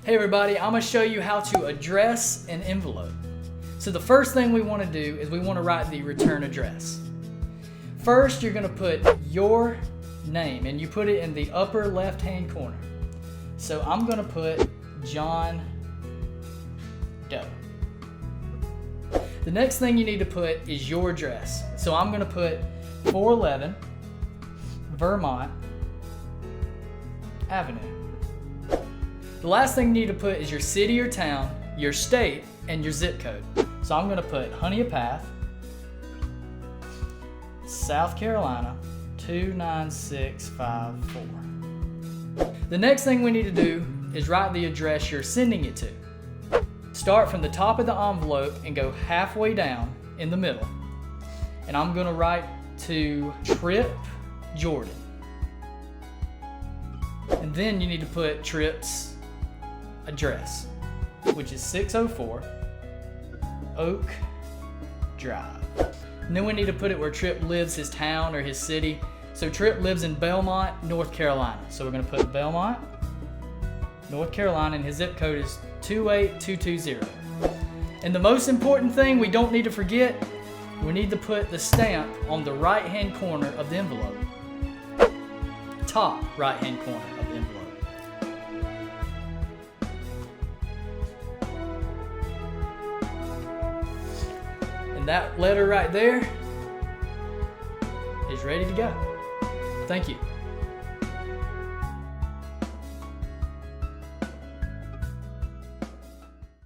Hey everybody, I'm going to show you how to address an envelope. So the first thing we want to do is we want to write the return address. First, you're going to put your name and you put it in the upper left hand corner. So I'm going to put John Doe. The next thing you need to put is your address. So I'm going to put 411 Vermont Avenue. The last thing you need to put is your city or town, your state, and your zip code. So I'm going to put Honea Path, South Carolina 29654. The next thing we need to do is write the address you're sending it to. Start from the top of the envelope and go halfway down in the middle. And I'm going to write to Trip, Jordan. And then you need to put Trip's address, which is 604 Oak Drive. And then we need to put it where Trip lives, his town or his city. So Trip lives in Belmont, North Carolina. So we're going to put Belmont, North Carolina, and his zip code is 28220. And the most important thing we don't need to forget, we need to put the stamp on the right hand corner of the envelope. Top right hand corner of the envelope. And that letter right there is ready to go. Thank you.